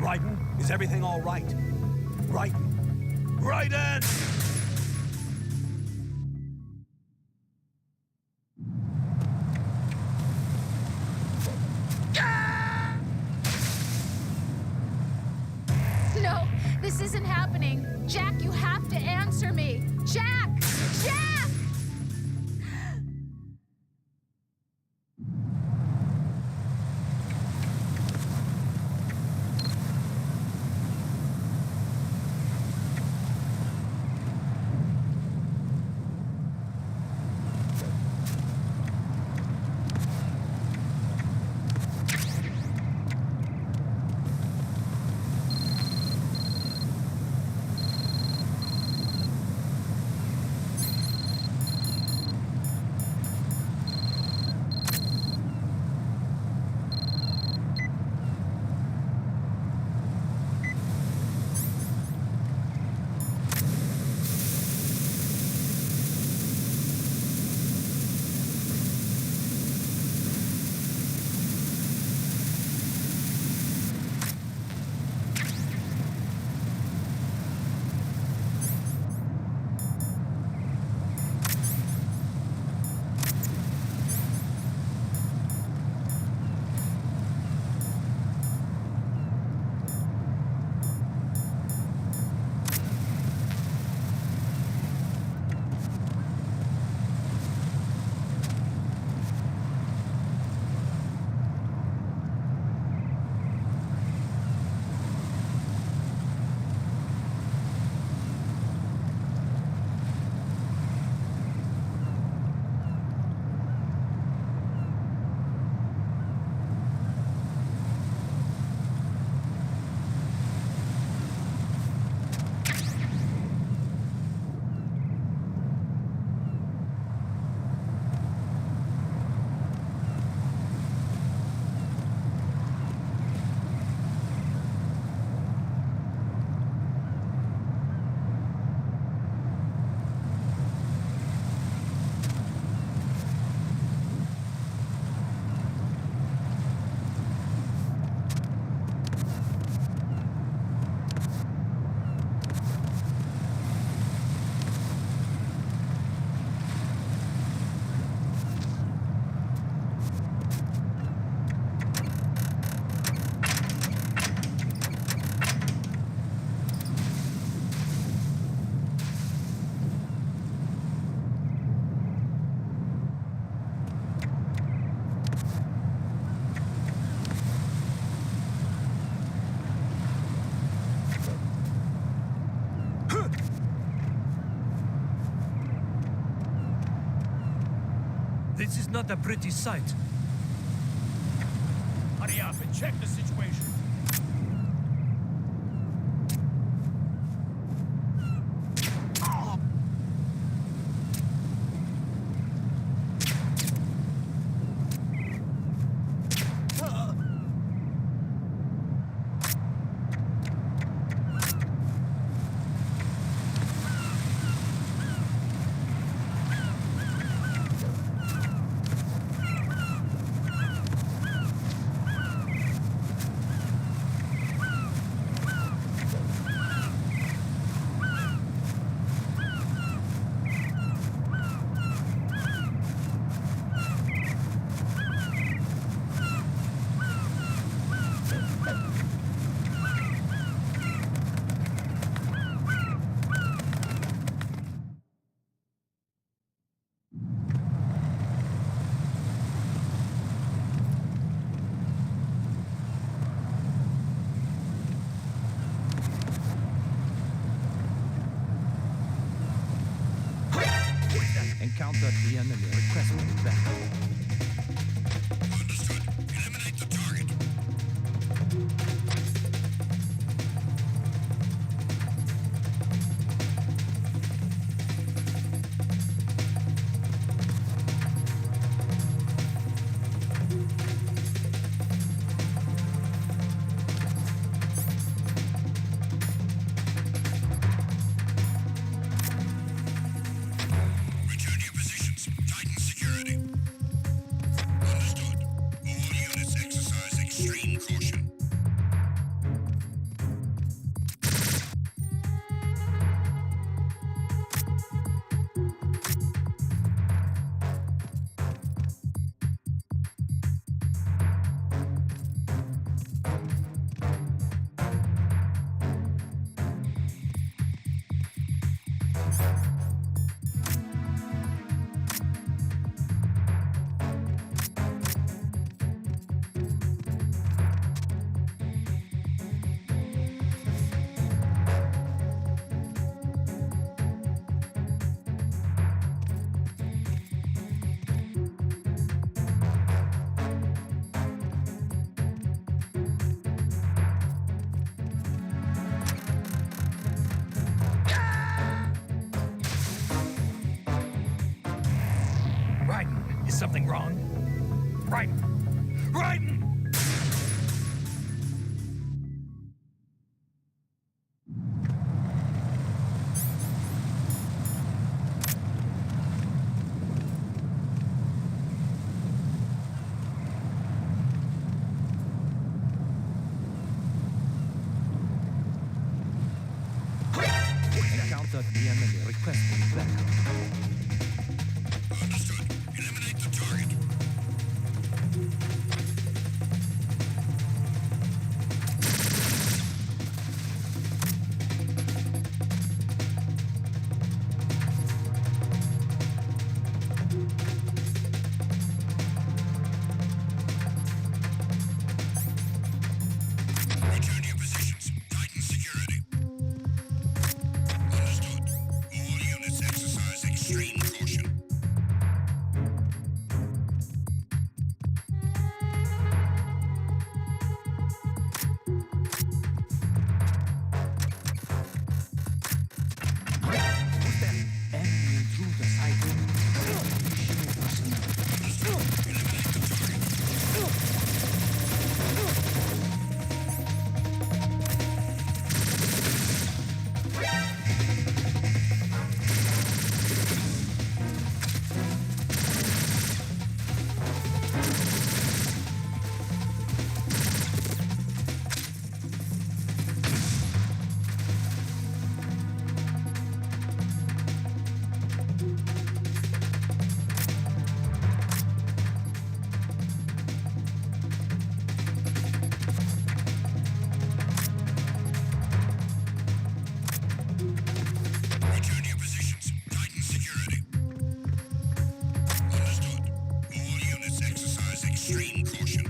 Raiden, is everything all right? Raiden! Raiden! No, this isn't happening. Jack, you have to answer me. Jack! Jack! This is not a pretty sight. Hurry up and check the situation. Encountered the enemy. Request back. Understood. Eliminate the target. Return to your positions. Titan security. something wrong? Raiden! Raiden! Encountered the enemy requesting backup. Understood. Eliminate the target. Return to your positions. Tighten security. Understood. All units exercise extreme caution. Enemy intruder sighted. Eliminate the target. Return to your positions. Tighten security. Understood. All units exercise extreme caution.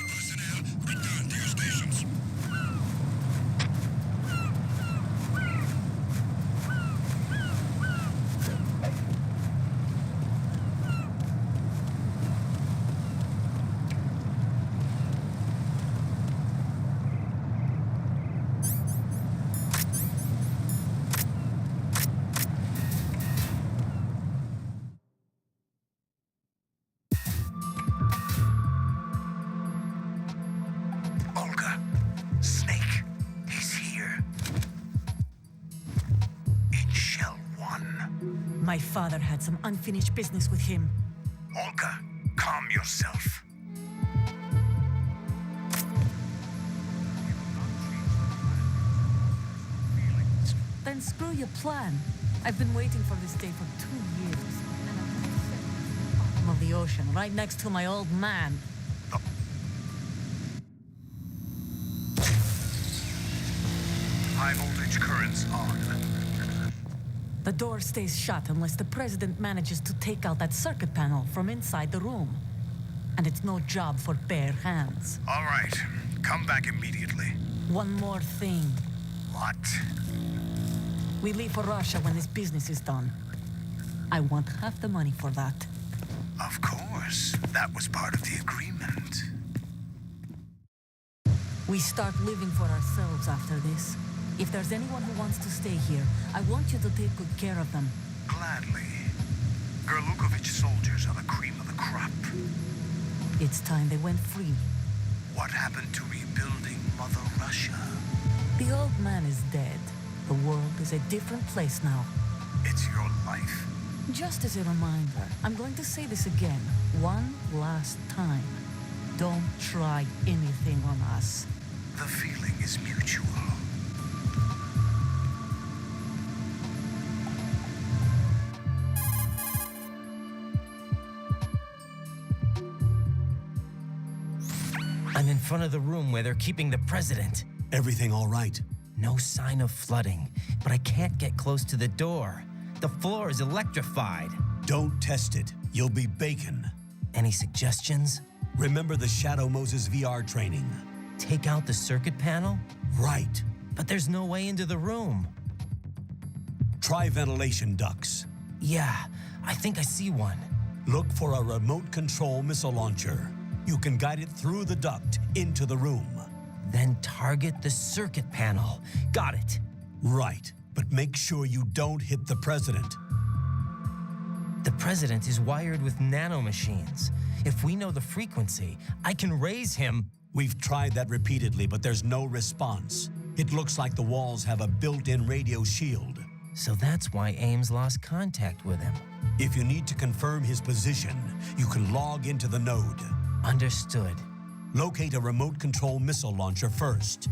Personnel, return to your stations. Olga, Snake, he's here. In Shell 1. My father had some unfinished business with him. Olga, calm yourself. Then screw your plan. I've been waiting for this day for 2 years. And I'm bottom of the ocean, right next to my old man. High voltage currents on. The door stays shut unless the president manages to take out that circuit panel from inside the room. And it's no job for bare hands. All right. Come back immediately. One more thing. What? We leave for Russia when this business is done. I want half the money for that. Of course. That was part of the agreement. We start living for ourselves after this. If there's anyone who wants to stay here, I want you to take good care of them. Gladly. Gerlukovich soldiers are the cream of the crop. It's time they went free. What happened to rebuilding Mother Russia? The old man is dead. The world is a different place now. It's your life. Just as a reminder, I'm going to say this again, one last time. Don't try anything on us. The feeling is mutual. I'm in front of the room where they're keeping the president. Everything all right? No sign of flooding, but I can't get close to the door. The floor is electrified. Don't test it. You'll be bacon. Any suggestions? Remember the Shadow Moses VR training? Take out the circuit panel? Right. But there's no way into the room. Try ventilation ducts. Yeah, I think I see one. Look for a remote control missile launcher. You can guide it through the duct into the room. Then target the circuit panel. Got it. Right, but make sure you don't hit the president. The president is wired with nanomachines. If we know the frequency, I can raise him. We've tried that repeatedly, but there's no response. It looks like the walls have a built-in radio shield. So that's why Ames lost contact with him. If you need to confirm his position, you can log into the node. Understood. Locate a remote control missile launcher first.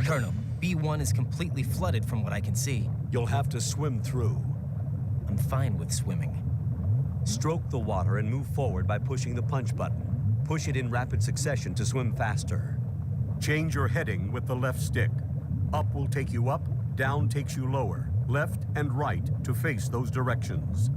Colonel, B1 is completely flooded from what I can see. You'll have to swim through. I'm fine with swimming. Stroke the water and move forward by pushing the punch button. Push it in rapid succession to swim faster. Change your heading with the left stick. Up will take you up, down takes you lower, left and right to face those directions.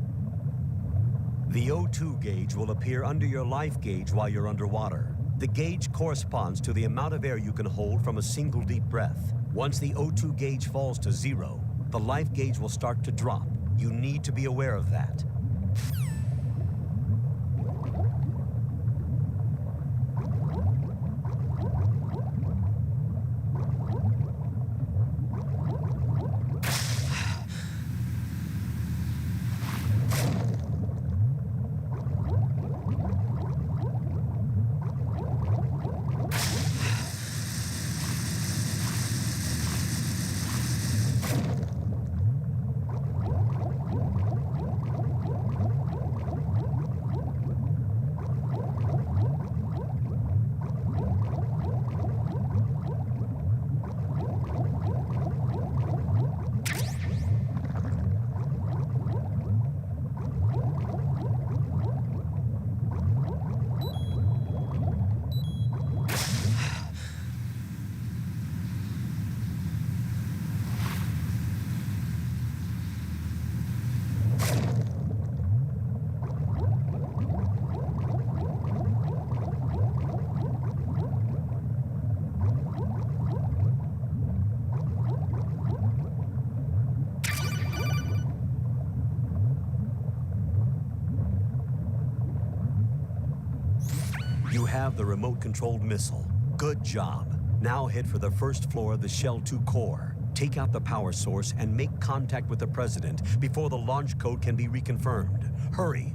The O2 gauge will appear under your life gauge while you're underwater. The gauge corresponds to the amount of air you can hold from a single deep breath. Once the O2 gauge falls to 0, the life gauge will start to drop. You need to be aware of that. You have the remote-controlled missile. Good job. Now head for the first floor of the Shell 2 core. Take out the power source and make contact with the President before the launch code can be reconfirmed. Hurry.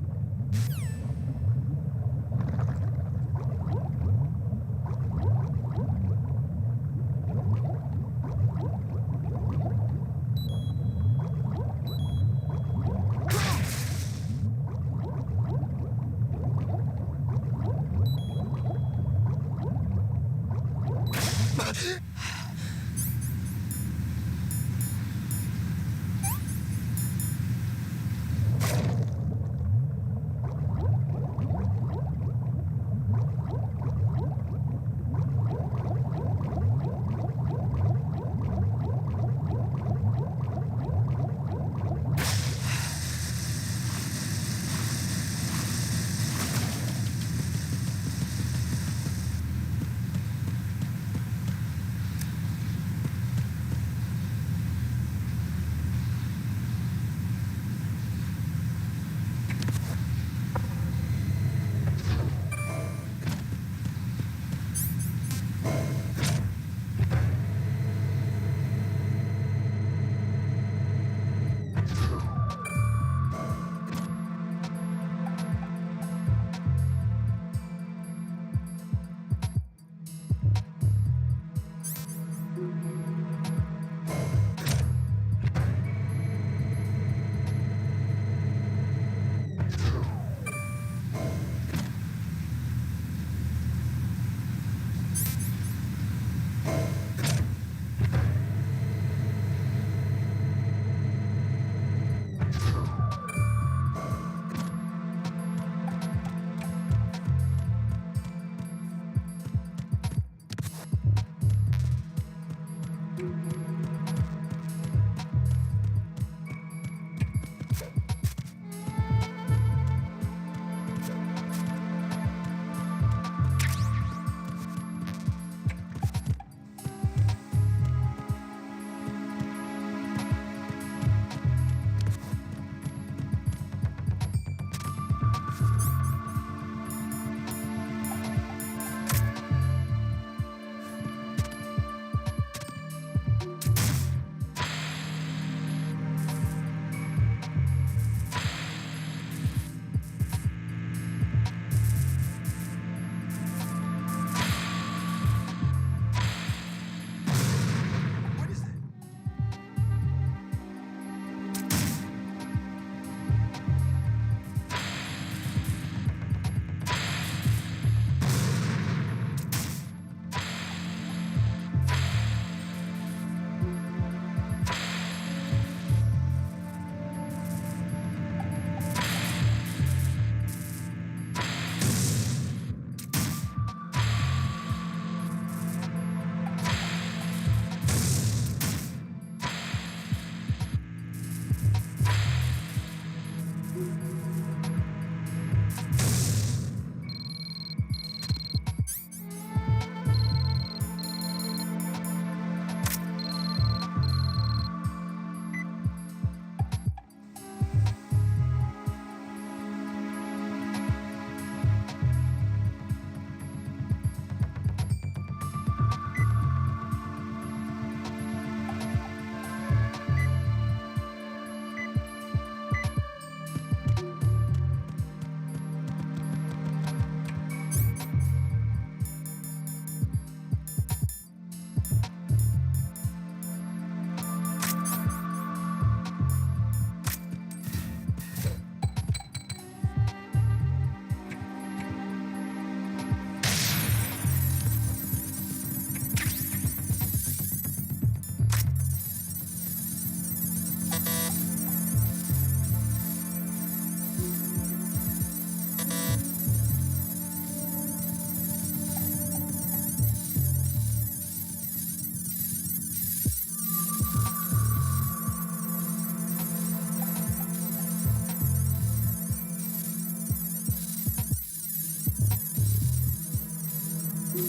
What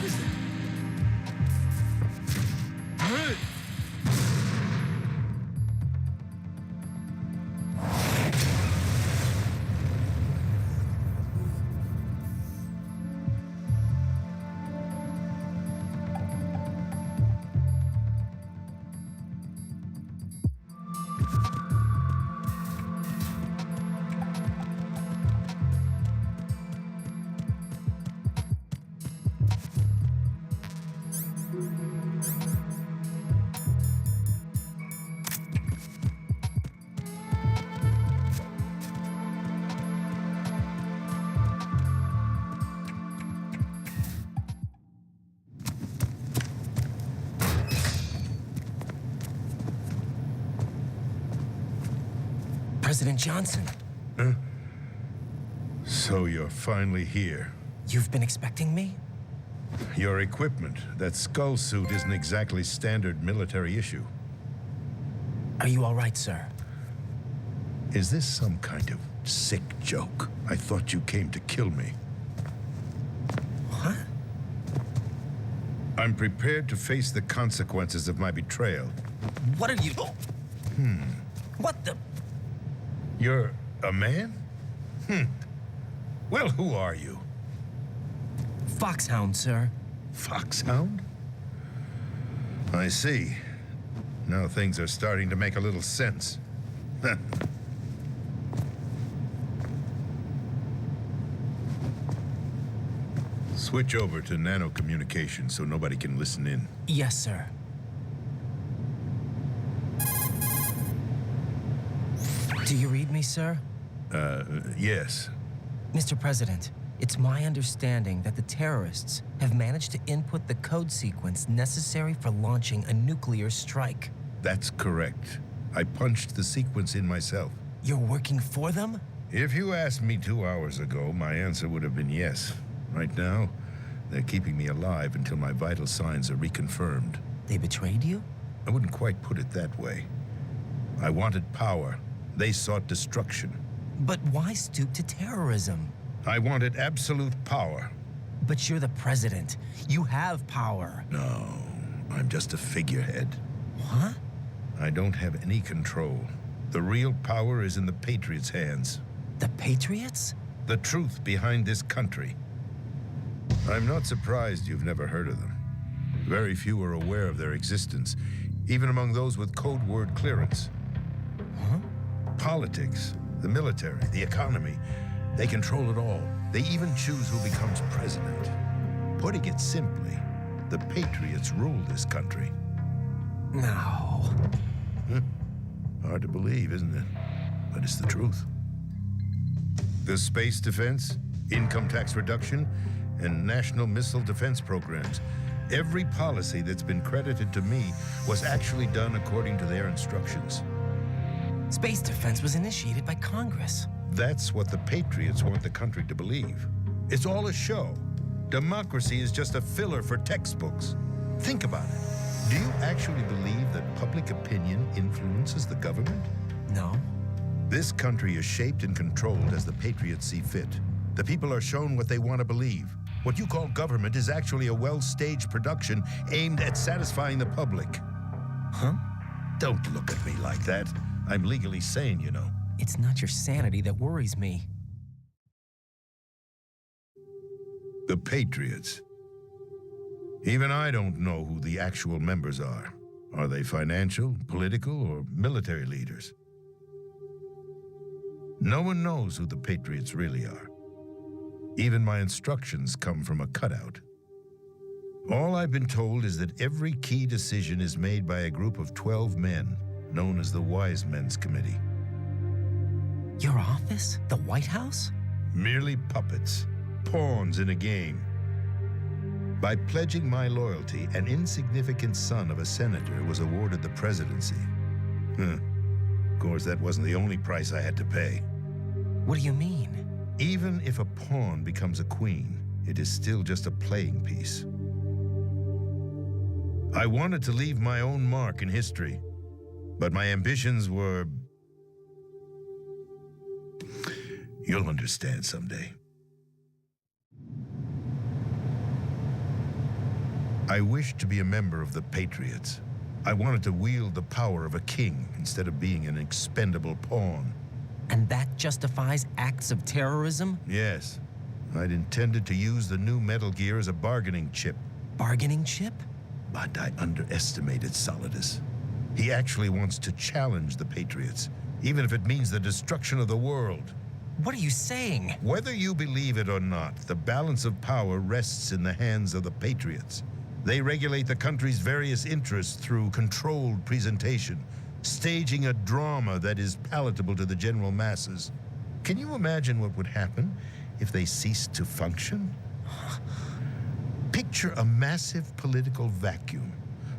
is it? President Johnson, So you're finally here. you've been expecting me? Your equipment, that skull suit isn't exactly standard military issue. Are you all right, sir? Is this some kind of sick joke? I thought you came to kill me. What? I'm prepared to face the consequences of my betrayal. What are you... What the... You're a man? Well, who are you? Foxhound, sir. Foxhound? I see. Now things are starting to make a little sense. Switch over to nano communication so nobody can listen in. Yes, sir. Do you read me, sir? Yes. Mr. President, it's my understanding that the terrorists have managed to input the code sequence necessary for launching a nuclear strike. That's correct. I punched the sequence in myself. You're working for them? If you asked me 2 hours ago, my answer would have been yes. Right now, they're keeping me alive until my vital signs are reconfirmed. They betrayed you? I wouldn't quite put it that way. I wanted power. They sought destruction. But why stoop to terrorism? I wanted absolute power. But you're the president. You have power. No, I'm just a figurehead. What? I don't have any control. The real power is in the Patriots' hands. The Patriots? The truth behind this country. I'm not surprised you've never heard of them. Very few are aware of their existence, even among those with code word clearance. Huh? Politics, the military, the economy, they control it all. They even choose who becomes president. Putting it simply, the Patriots rule this country. No. Hard to believe, isn't it? But it's the truth. The space defense, income tax reduction, and national missile defense programs. Every policy that's been credited to me was actually done according to their instructions. Space defense was initiated by Congress. That's what the Patriots want the country to believe. It's all a show. Democracy is just a filler for textbooks. Think about it. Do you actually believe that public opinion influences the government? No. This country is shaped and controlled as the Patriots see fit. The people are shown what they want to believe. What you call government is actually a well-staged production aimed at satisfying the public. Huh? Don't look at me like that. I'm legally sane, you know. It's not your sanity that worries me. The Patriots. Even I don't know who the actual members are. Are they financial, political, or military leaders? No one knows who the Patriots really are. Even my instructions come from a cutout. All I've been told is that every key decision is made by a group of 12 men, known as the Wise Men's Committee. Your office? The White House? Merely puppets, pawns in a game. By pledging my loyalty, an insignificant son of a senator was awarded the presidency. Of course, that wasn't the only price I had to pay. What do you mean? Even if a pawn becomes a queen, it is still just a playing piece. I wanted to leave my own mark in history, but my ambitions were... You'll understand someday. I wished to be a member of the Patriots. I wanted to wield the power of a king instead of being an expendable pawn. And that justifies acts of terrorism? Yes, I'd intended to use the new Metal Gear as a bargaining chip. Bargaining chip? But I underestimated Solidus. He actually wants to challenge the Patriots, even if it means the destruction of the world. What are you saying? Whether you believe it or not, the balance of power rests in the hands of the Patriots. They regulate the country's various interests through controlled presentation, staging a drama that is palatable to the general masses. Can you imagine what would happen if they ceased to function? Picture a massive political vacuum,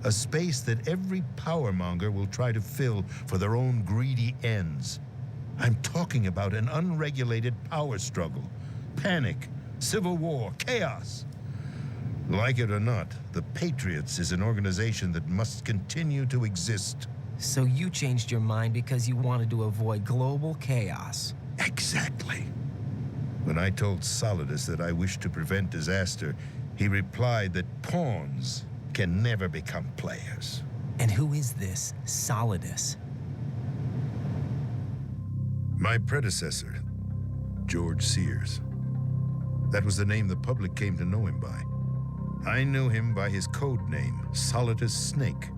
a space that every powermonger will try to fill for their own greedy ends. I'm talking about an unregulated power struggle, panic, civil war, chaos. Like it or not, the Patriots is an organization that must continue to exist. So you changed your mind because you wanted to avoid global chaos. Exactly. When I told Solidus that I wished to prevent disaster, he replied that pawns can never become players. And who is this Solidus? My predecessor, George Sears. That was the name the public came to know him by. I knew him by his code name, Solidus Snake.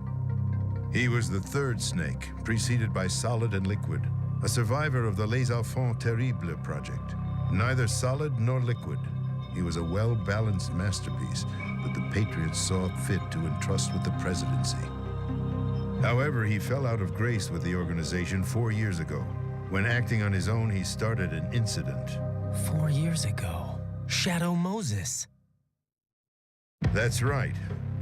He was the third snake, preceded by Solid and Liquid, a survivor of the Les Enfants Terribles project. Neither solid nor liquid, he was a well-balanced masterpiece that the Patriots saw fit to entrust with the presidency. However, he fell out of grace with the organization 4 years ago. When acting on his own, he started an incident. 4 years ago. Shadow Moses. That's right.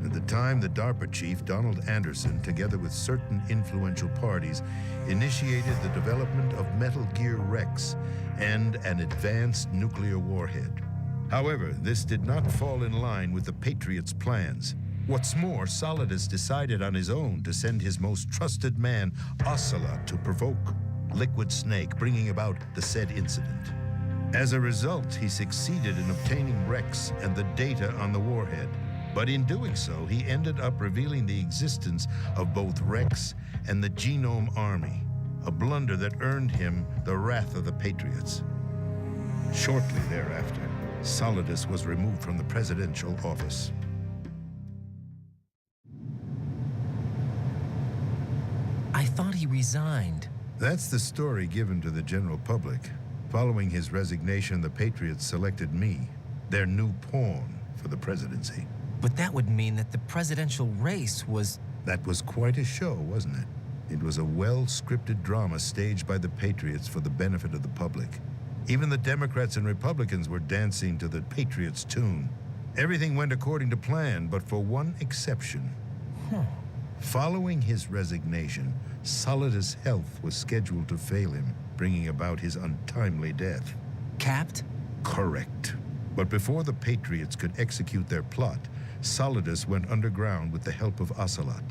At the time, the DARPA chief, Donald Anderson, together with certain influential parties, initiated the development of Metal Gear Rex and an advanced nuclear warhead. However, this did not fall in line with the Patriots' plans. What's more, Solidus decided on his own to send his most trusted man, Ocelot, to provoke Liquid Snake, bringing about the said incident. As a result, he succeeded in obtaining Rex and the data on the warhead. But in doing so, he ended up revealing the existence of both Rex and the Genome Army, a blunder that earned him the wrath of the Patriots. Shortly thereafter, Solidus was removed from the presidential office. I thought he resigned. That's the story given to the general public. Following his resignation, the Patriots selected me, their new pawn, for the presidency. But that would mean that the presidential race was... That was quite a show, wasn't it? It was a well-scripted drama staged by the Patriots for the benefit of the public. Even the Democrats and Republicans were dancing to the Patriots' tune. Everything went according to plan, but for one exception. Following his resignation, Solidus' health was scheduled to fail him, bringing about his untimely death. Capped? Correct. But before the Patriots could execute their plot, Solidus went underground with the help of Ocelot.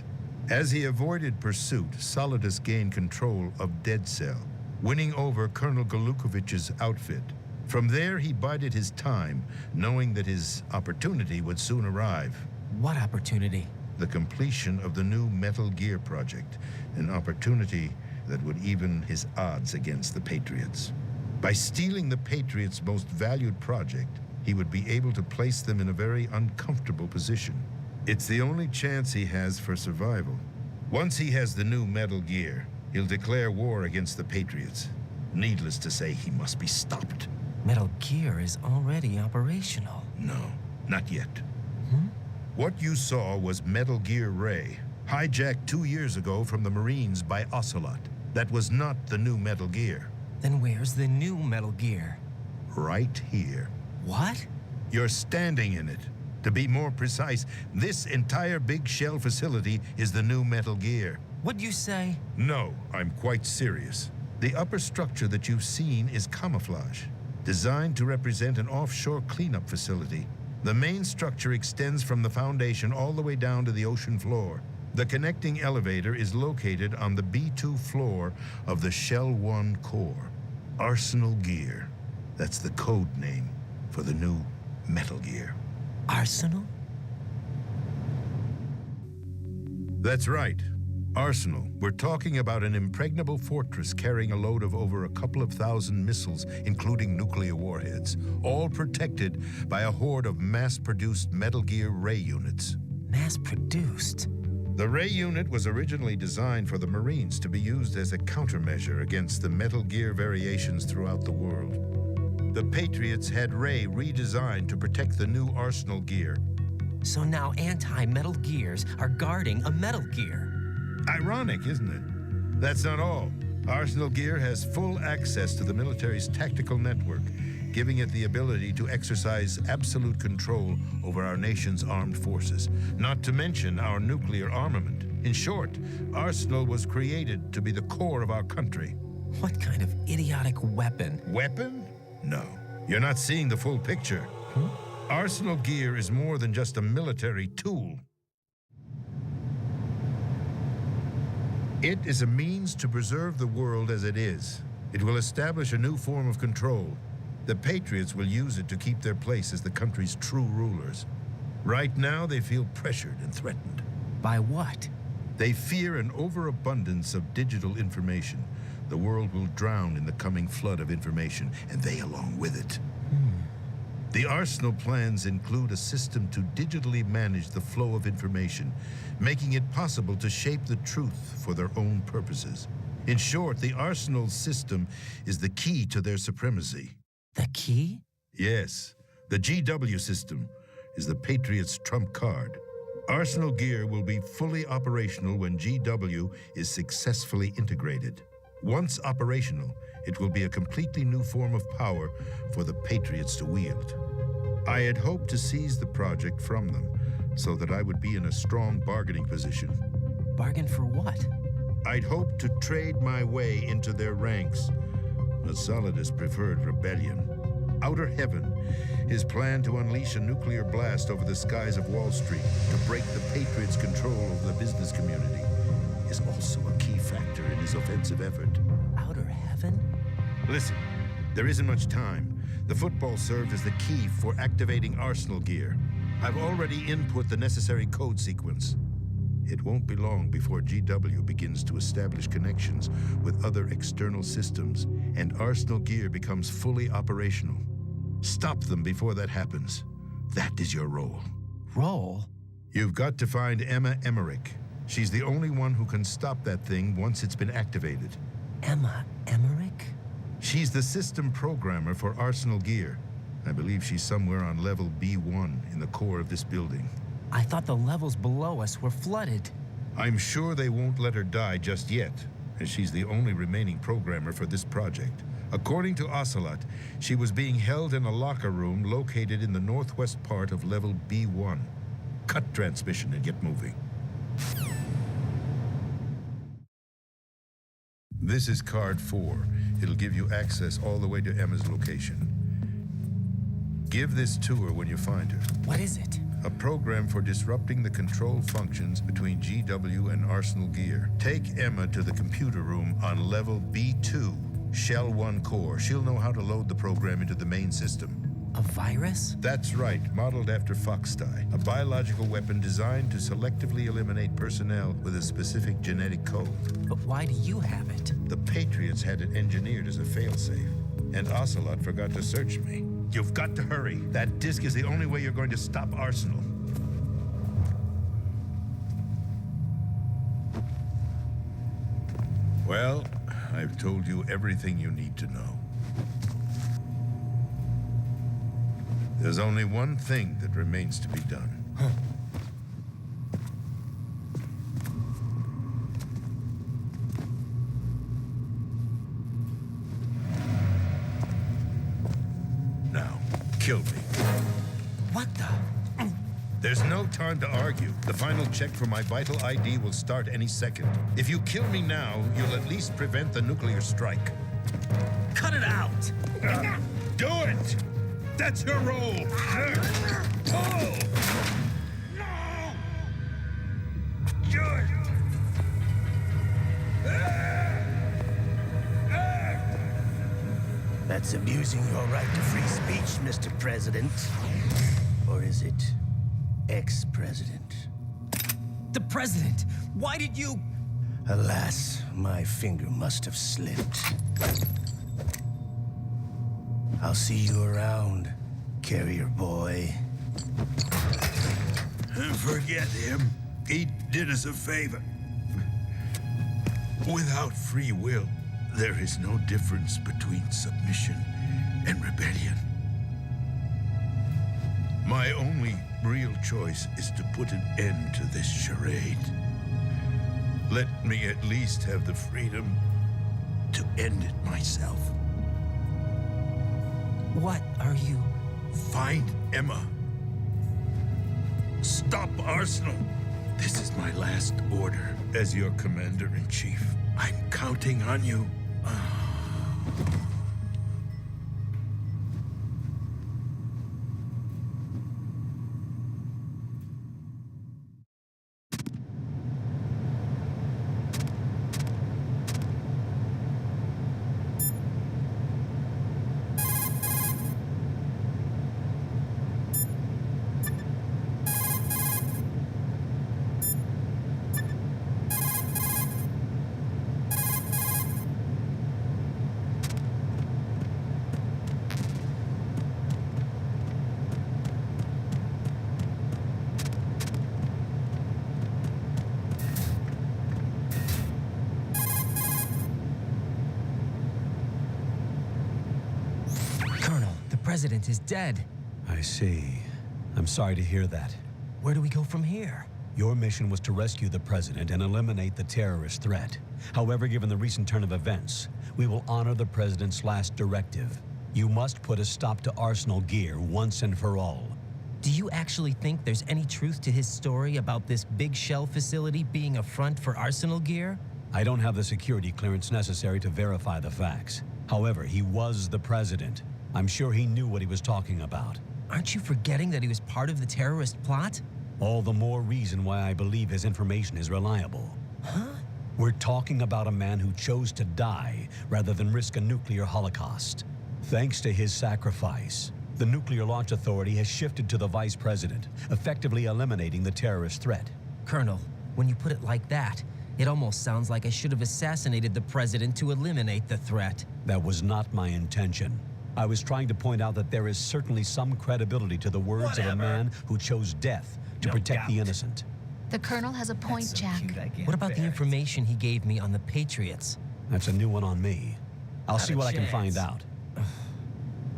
As he avoided pursuit, Solidus gained control of Dead Cell, winning over Colonel Galukovich's outfit. From there, he bided his time, knowing that his opportunity would soon arrive. What opportunity? The completion of the new Metal Gear project, an opportunity that would even his odds against the Patriots. By stealing the Patriots' most valued project, he would be able to place them in a very uncomfortable position. It's the only chance he has for survival. Once he has the new Metal Gear, he'll declare war against the Patriots. Needless to say, he must be stopped. Metal Gear is already operational. No, not yet. What you saw was Metal Gear Ray, hijacked 2 years ago from the Marines by Ocelot. That was not the new Metal Gear. Then where's the new Metal Gear? Right here. What? You're standing in it. To be more precise, this entire big shell facility is the new Metal Gear. What'd you say? No, I'm quite serious. The upper structure that you've seen is camouflage, designed to represent an offshore cleanup facility. The main structure extends from the foundation all the way down to the ocean floor. The connecting elevator is located on the B2 floor of the Shell 1 core. Arsenal Gear. That's the code name for the new Metal Gear. Arsenal? That's right. Arsenal. We're talking about an impregnable fortress carrying a load of over a couple of thousand missiles, including nuclear warheads, all protected by a horde of mass-produced Metal Gear Ray units. Mass-produced? The Ray unit was originally designed for the Marines to be used as a countermeasure against the Metal Gear variations throughout the world. The Patriots had Ray redesigned to protect the new Arsenal Gear. So now anti-Metal Gears are guarding a Metal Gear. Ironic, isn't it? That's not all. Arsenal Gear has full access to the military's tactical network, giving it the ability to exercise absolute control over our nation's armed forces, not to mention our nuclear armament. In short, Arsenal was created to be the core of our country. What kind of idiotic weapon? Weapon? No. You're not seeing the full picture. Arsenal Gear is more than just a military tool. It is a means to preserve the world as it is. It will establish a new form of control. The Patriots will use it to keep their place as the country's true rulers. Right now, they feel pressured and threatened. By what? They fear an overabundance of digital information. The world will drown in the coming flood of information, and they along with it. The Arsenal plans include a system to digitally manage the flow of information, making it possible to shape the truth for their own purposes. In short, the Arsenal system is the key to their supremacy. The key? Yes, the GW system is the Patriots' trump card. Arsenal Gear will be fully operational when GW is successfully integrated. Once operational, it will be a completely new form of power for the Patriots to wield. I had hoped to seize the project from them so that I would be in a strong bargaining position. Bargain for what? I'd hoped to trade my way into their ranks. But Solidus preferred rebellion. Outer Heaven, his plan to unleash a nuclear blast over the skies of Wall Street to break the Patriots' control over the business community, is also a key factor in his offensive effort. Outer Heaven? Listen, there isn't much time. The football served as the key for activating Arsenal Gear. I've already input the necessary code sequence. It won't be long before GW begins to establish connections with other external systems, and Arsenal Gear becomes fully operational. Stop them before that happens. That is your role. Role? You've got to find Emma Emmerich. She's the only one who can stop that thing once it's been activated. Emma Emmerich? She's the system programmer for Arsenal Gear. I believe she's somewhere on level B1 in the core of this building. I thought the levels below us were flooded. I'm sure they won't let her die just yet, as she's the only remaining programmer for this project. According to Ocelot, she was being held in a locker room located in the northwest part of level B1. Cut transmission and get moving. This is card 4. It'll give you access all the way to Emma's location. Give this to her when you find her. What is it? A program for disrupting the control functions between GW and Arsenal Gear. Take Emma to the computer room on level B2, Shell 1 core. She'll know how to load the program into the main system. A virus? That's right, modeled after Foxdie, a biological weapon designed to selectively eliminate personnel with a specific genetic code. But why do you have it? The Patriots had it engineered as a failsafe, and Ocelot forgot to search me. You've got to hurry. That disk is the only way you're going to stop Arsenal. Well, I've told you everything you need to know. There's only one thing that remains to be done. Now, kill me. What the? There's no time to argue. The final check for my vital ID will start any second. If you kill me now, you'll at least prevent the nuclear strike. Cut it out! Do it! That's your role! Pull! No! Do it! That's abusing your right to free speech, Mr. President. Or is it ex-president? The president! Why did you... Alas, my finger must have slipped. I'll see you around, carrier boy. Forget him. He did us a favor. Without free will, there is no difference between submission and rebellion. My only real choice is to put an end to this charade. Let me at least have the freedom to end it myself. What are you... Find Emma. Stop Arsenal. This is my last order as your commander-in-chief. I'm counting on you. The president is dead. I see. I'm sorry to hear that. Where do we go from here? Your mission was to rescue the president and eliminate the terrorist threat. However, given the recent turn of events, we will honor the president's last directive. You must put a stop to Arsenal Gear once and for all. Do you actually think there's any truth to his story about this big shell facility being a front for Arsenal Gear? I don't have the security clearance necessary to verify the facts. However, he was the president. I'm sure he knew what he was talking about. Aren't you forgetting that he was part of the terrorist plot? All the more reason why I believe his information is reliable. Huh? We're talking about a man who chose to die rather than risk a nuclear holocaust. Thanks to his sacrifice, the Nuclear Launch Authority has shifted to the vice president, effectively eliminating the terrorist threat. Colonel, when you put it like that, it almost sounds like I should have assassinated the president to eliminate the threat. That was not my intention. I was trying to point out that there is certainly some credibility to the words of a man who chose death to protect the innocent. The Colonel has a point, Jack. What about the information he gave me on the Patriots? That's a new one on me. I'll see what I can find out.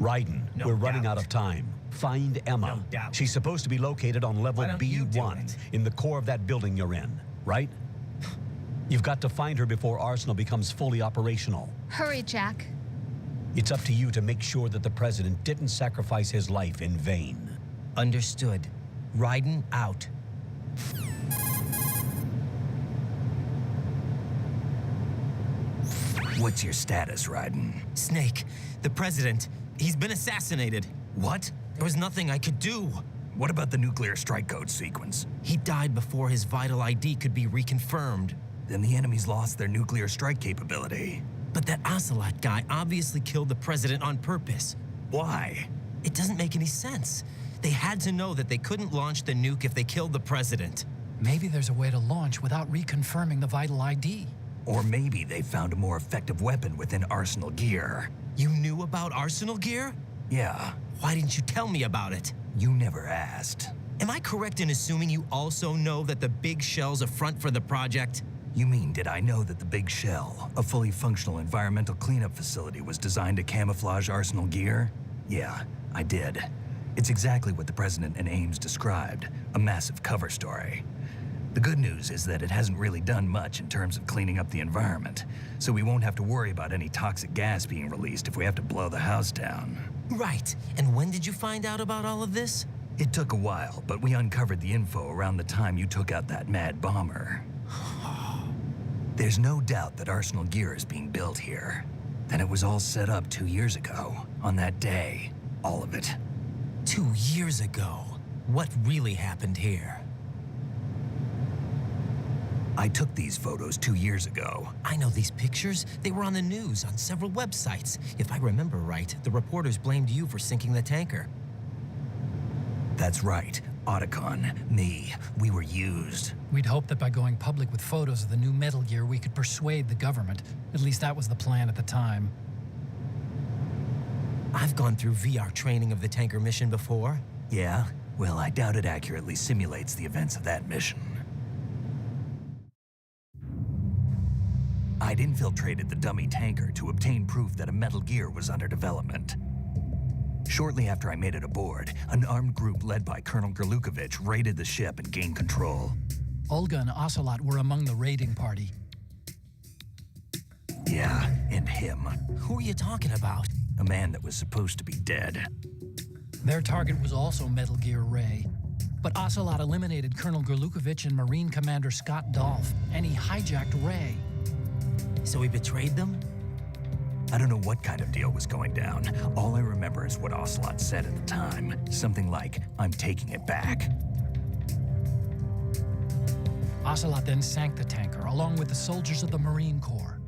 Raiden, we're running out of time. Find Emma. She's supposed to be located on level B1 in the core of that building you're in, right? You've got to find her before Arsenal becomes fully operational. Hurry, Jack. It's up to you to make sure that the president didn't sacrifice his life in vain. Understood. Raiden out. What's your status, Raiden? Snake, the president, he's been assassinated. What? There was nothing I could do. What about the nuclear strike code sequence? He died before his vital ID could be reconfirmed. Then the enemy's lost their nuclear strike capability. But that Ocelot guy obviously killed the president on purpose. Why? It doesn't make any sense. They had to know that they couldn't launch the nuke if they killed the president. Maybe there's a way to launch without reconfirming the vital ID. Or maybe they found a more effective weapon within Arsenal Gear. You knew about Arsenal Gear? Yeah. Why didn't you tell me about it? You never asked. Am I correct in assuming you also know that the big shell's a front for the project? You mean, did I know that the Big Shell, a fully functional environmental cleanup facility, was designed to camouflage Arsenal Gear? Yeah, I did. It's exactly what the President and Ames described, a massive cover story. The good news is that it hasn't really done much in terms of cleaning up the environment, so we won't have to worry about any toxic gas being released if we have to blow the house down. Right. And when did you find out about all of this? It took a while, but we uncovered the info around the time you took out that mad bomber. There's no doubt that Arsenal gear is being built here. That it was all set up 2 years ago, on that day. All of it. 2 years ago. What really happened here? I took these photos 2 years ago. I know these pictures. They were on the news on several websites. If I remember right, the reporters blamed you for sinking the tanker. That's right. Otacon, me, we were used. We'd hoped that by going public with photos of the new Metal Gear, we could persuade the government. At least that was the plan at the time. I've gone through VR training of the tanker mission before. Yeah? Well, I doubt it accurately simulates the events of that mission. I'd infiltrated the dummy tanker to obtain proof that a Metal Gear was under development. Shortly after I made it aboard, an armed group led by Colonel Gerlukovich raided the ship and gained control. Olga and Ocelot were among the raiding party. Yeah, and him. Who are you talking about? A man that was supposed to be dead. Their target was also Metal Gear Ray. But Ocelot eliminated Colonel Gerlukovich and Marine Commander Scott Dolph, and he hijacked Ray. So he betrayed them? I don't know what kind of deal was going down. All I remember is what Ocelot said at the time. Something like, "I'm taking it back." Ocelot then sank the tanker, along with the soldiers of the Marine Corps.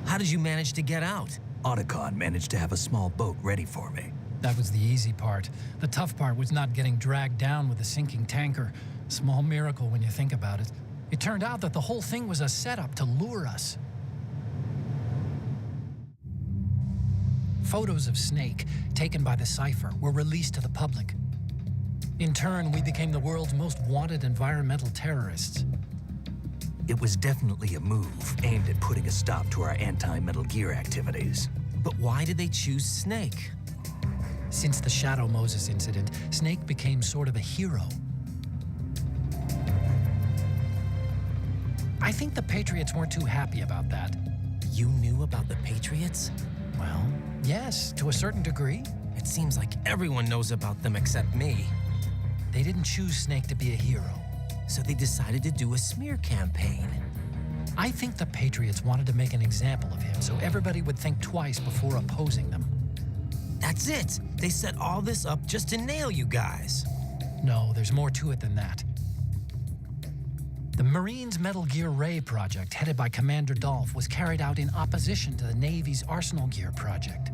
How did you manage to get out? Otacon managed to have a small boat ready for me. That was the easy part. The tough part was not getting dragged down with a sinking tanker. Small miracle when you think about it. It turned out that the whole thing was a setup to lure us. Photos of Snake, taken by the Cypher, were released to the public. In turn, we became the world's most wanted environmental terrorists. It was definitely a move aimed at putting a stop to our anti-Metal Gear activities. But why did they choose Snake? Since the Shadow Moses incident, Snake became sort of a hero. I think the Patriots weren't too happy about that. You knew about the Patriots? Well, yes, to a certain degree. It seems like everyone knows about them except me. They didn't choose Snake to be a hero. So they decided to do a smear campaign. I think the Patriots wanted to make an example of him so everybody would think twice before opposing them. That's it! They set all this up just to nail you guys. No, there's more to it than that. The Marines' Metal Gear Ray project, headed by Commander Dolph, was carried out in opposition to the Navy's Arsenal Gear project.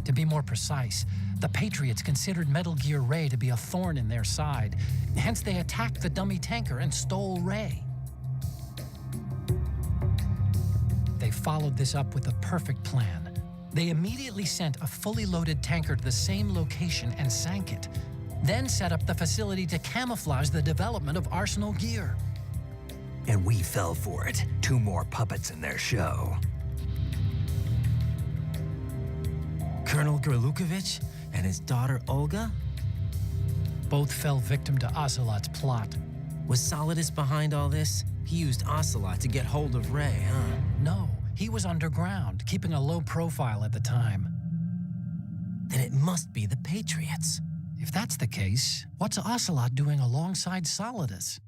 To be more precise, the Patriots considered Metal Gear Ray to be a thorn in their side. Hence, they attacked the dummy tanker and stole Ray. They followed this up with a perfect plan. They immediately sent a fully loaded tanker to the same location and sank it, then set up the facility to camouflage the development of Arsenal Gear. And we fell for it. 2 more puppets in their show. Colonel Gerlukovich and his daughter Olga? Both fell victim to Ocelot's plot. Was Solidus behind all this? He used Ocelot to get hold of Ray, huh? No, he was underground, keeping a low profile at the time. Then it must be the Patriots. If that's the case, what's Ocelot doing alongside Solidus?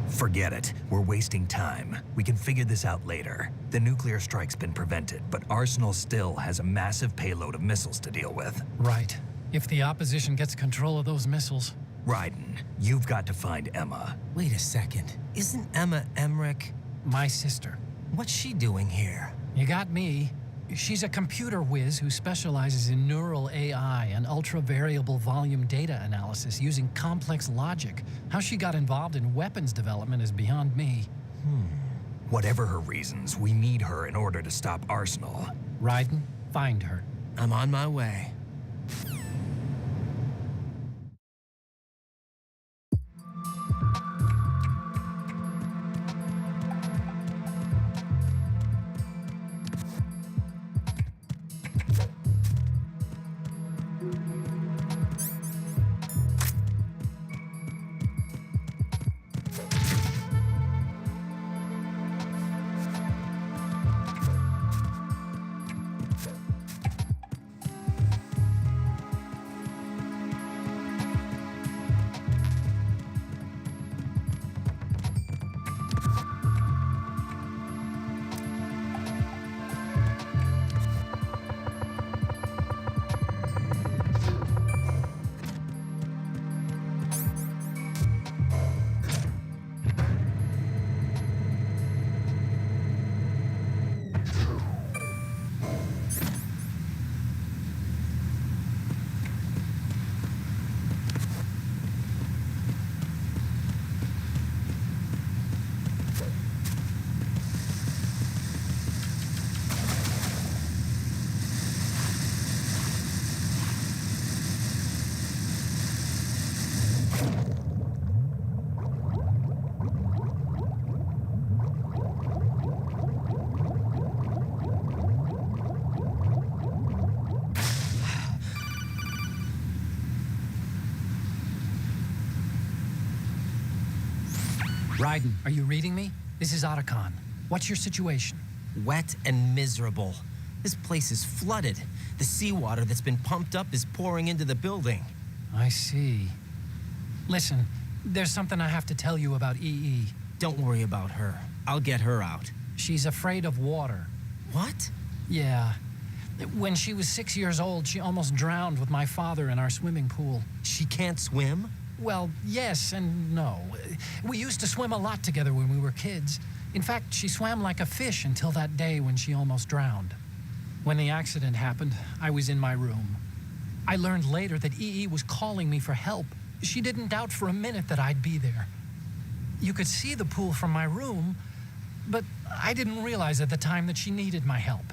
Forget it. We're wasting time. We can figure this out later. The nuclear strike's been prevented, but Arsenal still has a massive payload of missiles to deal with. Right. If the opposition gets control of those missiles. Raiden, you've got to find Emma. Wait a second. Isn't Emma Emmerich? My sister. What's she doing here? You got me. She's a computer whiz who specializes in neural AI and ultra-variable volume data analysis using complex logic. How she got involved in weapons development is beyond me. Whatever her reasons, we need her in order to stop Arsenal. Raiden, find her. I'm on my way. Raiden, are you reading me? This is Otacon. What's your situation? Wet and miserable. This place is flooded. The seawater that's been pumped up is pouring into the building. I see. Listen, there's something I have to tell you about EE. Don't worry about her. I'll get her out. She's afraid of water. What? Yeah. When she was 6 years old, she almost drowned with my father in our swimming pool. She can't swim? Well, yes and no. We used to swim a lot together when we were kids. In fact, she swam like a fish until that day when she almost drowned. When the accident happened, I was in my room. I learned later that EE was calling me for help. She didn't doubt for a minute that I'd be there. You could see the pool from my room, but I didn't realize at the time that she needed my help.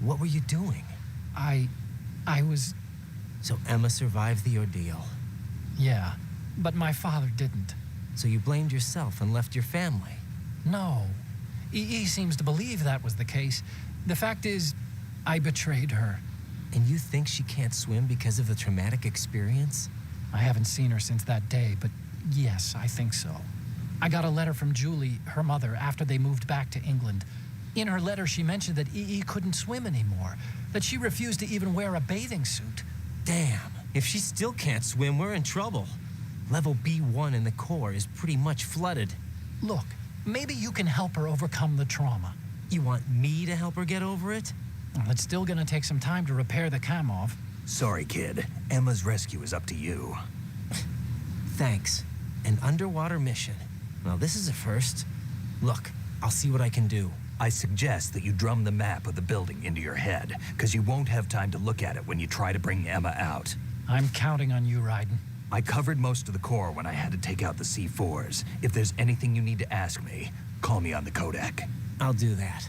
What were you doing? I was... So Emma survived the ordeal. Yeah, but my father didn't. So you blamed yourself and left your family? No. EE seems to believe that was the case. The fact is, I betrayed her. And you think she can't swim because of the traumatic experience? I haven't seen her since that day, but yes, I think so. I got a letter from Julie, her mother, after they moved back to England. In her letter, she mentioned that EE couldn't swim anymore, that she refused to even wear a bathing suit. Damn, if she still can't swim, we're in trouble. Level B1 in the core is pretty much flooded. Look, maybe you can help her overcome the trauma. You want me to help her get over it? Well, it's still gonna take some time to repair the Kamov. Sorry, kid. Emma's rescue is up to you. Thanks. An underwater mission. Well, this is a first. Look, I'll see what I can do. I suggest that you drum the map of the building into your head, because you won't have time to look at it when you try to bring Emma out. I'm counting on you, Raiden. I covered most of the core when I had to take out the C4s. If there's anything you need to ask me, call me on the codec. I'll do that.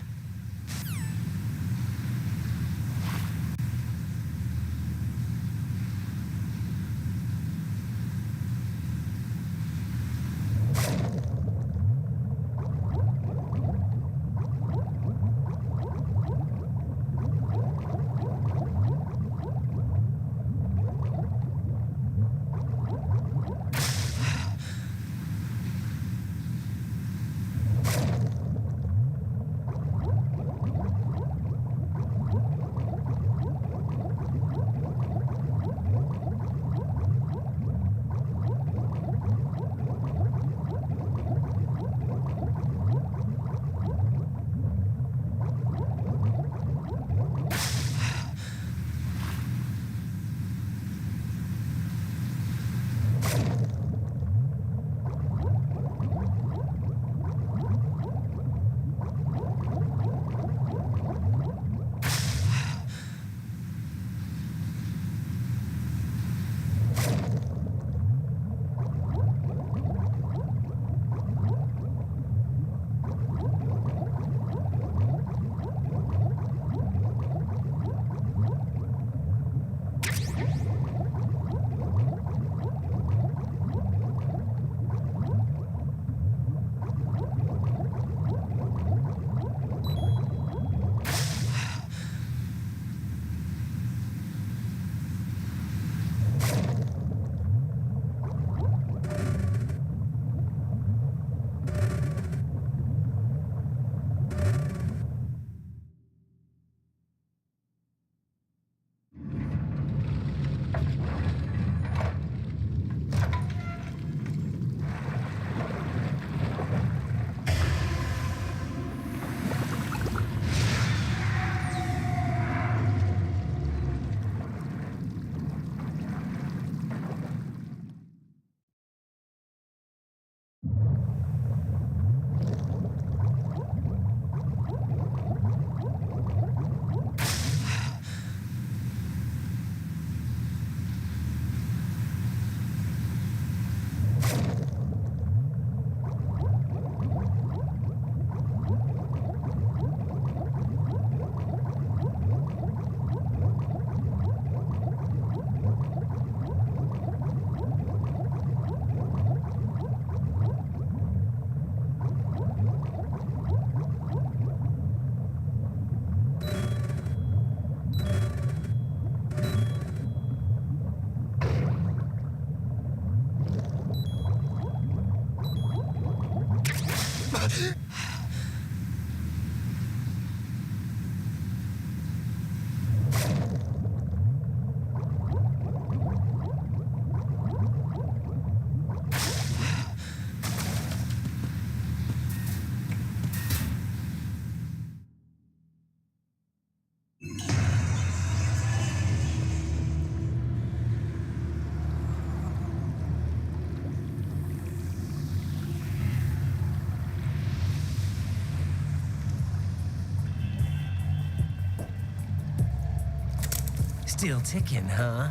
Still ticking, huh?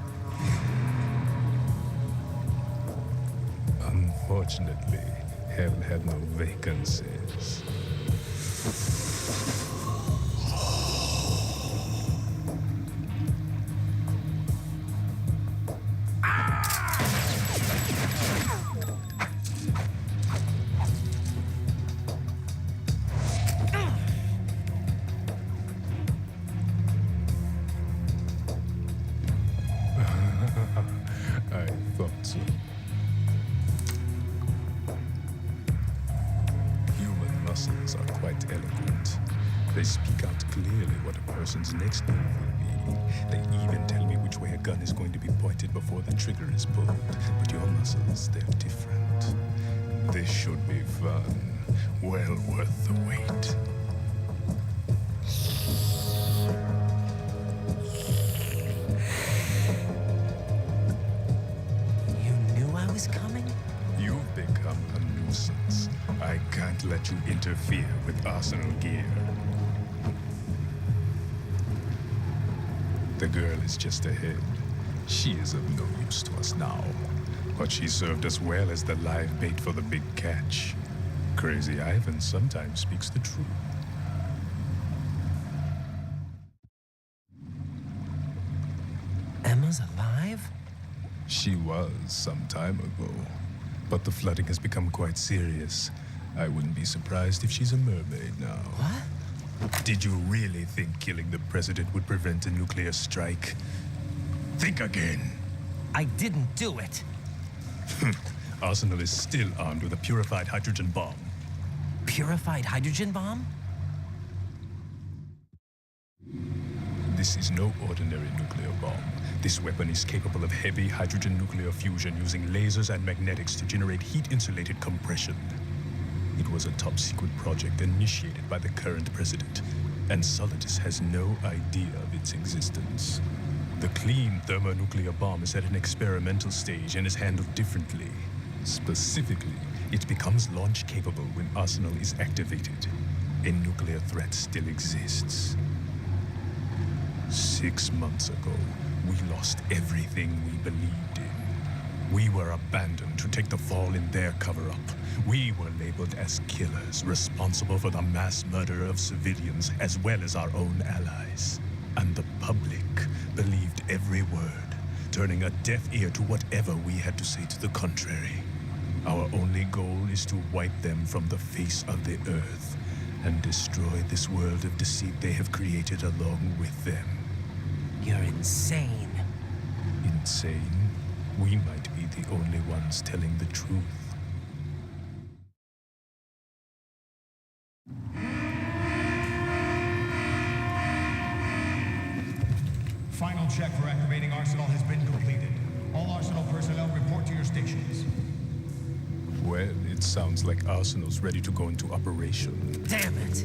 Unfortunately, hell had no vacancies. I thought so. Human muscles are quite eloquent. They speak out clearly what a person's next move will be. They even tell me which way a gun is going to be pointed before the trigger is pulled. But your muscles, they're different. This should be fun. Well worth the wait. Coming? You've become a nuisance. I can't let you interfere with Arsenal gear. The girl is just ahead. She is of no use to us now. But she served us well as the live bait for the big catch. Crazy Ivan sometimes speaks the truth. Emma's alive? She was some time ago, but the flooding has become quite serious. I wouldn't be surprised if she's a mermaid now. What? Did you really think killing the president would prevent a nuclear strike? Think again. I didn't do it. Arsenal is still armed with a purified hydrogen bomb. Purified hydrogen bomb? This is no ordinary nuclear bomb. This weapon is capable of heavy hydrogen nuclear fusion using lasers and magnetics to generate heat-insulated compression. It was a top-secret project initiated by the current president, and Solidus has no idea of its existence. The clean thermonuclear bomb is at an experimental stage and is handled differently. Specifically, it becomes launch-capable when Arsenal is activated. A nuclear threat still exists. 6 months ago, we lost everything we believed in. We were abandoned to take the fall in their cover-up. We were labeled as killers, responsible for the mass murder of civilians as well as our own allies. And the public believed every word, turning a deaf ear to whatever we had to say to the contrary. Our only goal is to wipe them from the face of the earth and destroy this world of deceit they have created along with them. You're insane. Insane? We might be the only ones telling the truth. Final check for activating Arsenal has been completed. All Arsenal personnel report to your stations. Well, it sounds like Arsenal's ready to go into operation. Damn it!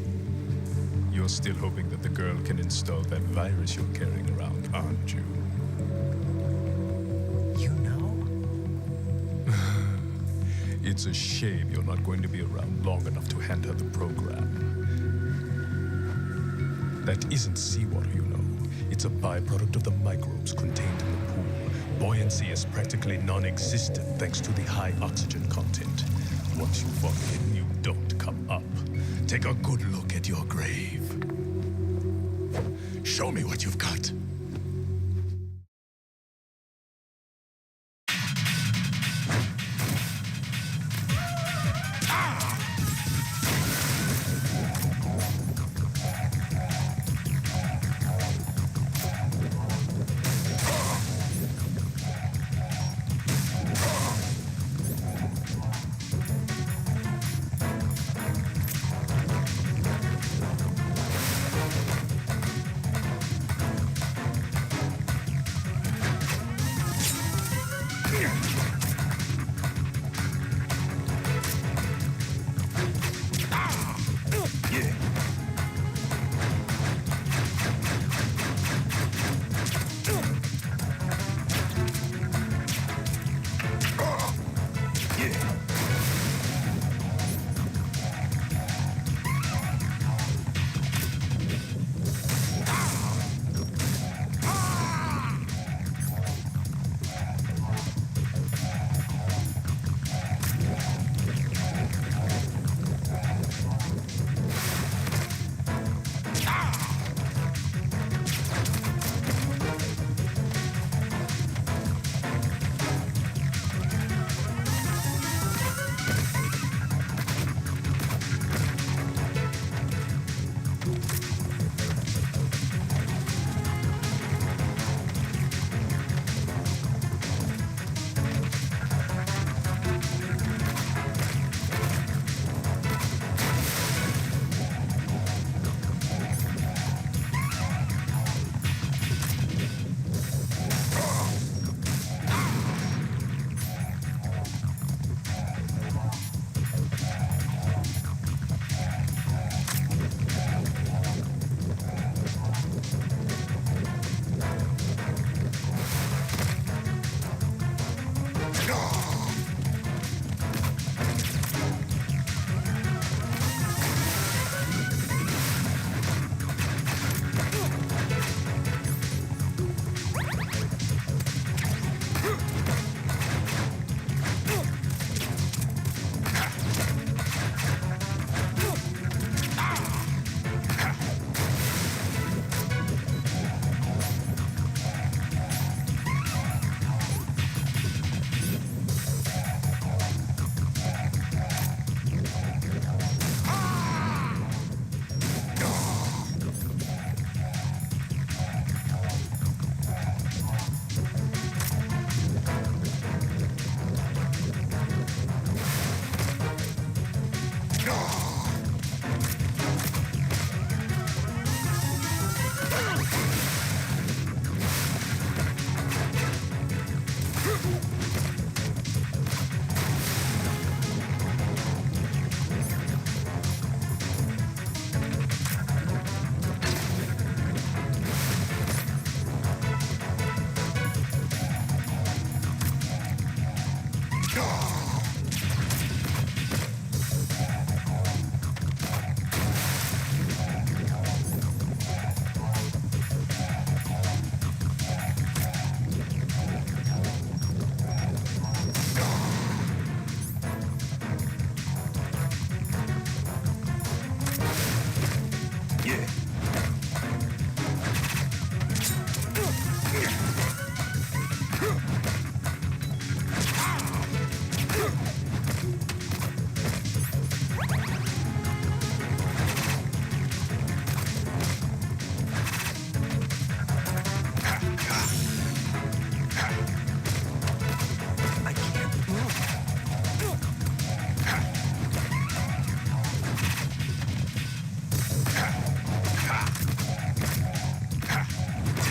You're still hoping that the girl can install that virus you're carrying around, aren't you? You know? It's a shame you're not going to be around long enough to hand her the program. That isn't seawater, you know. It's a byproduct of the microbes contained in the pool. Buoyancy is practically non-existent thanks to the high oxygen content. Once you fall in, you don't come up. Take a good look at your grave. Show me what you've got.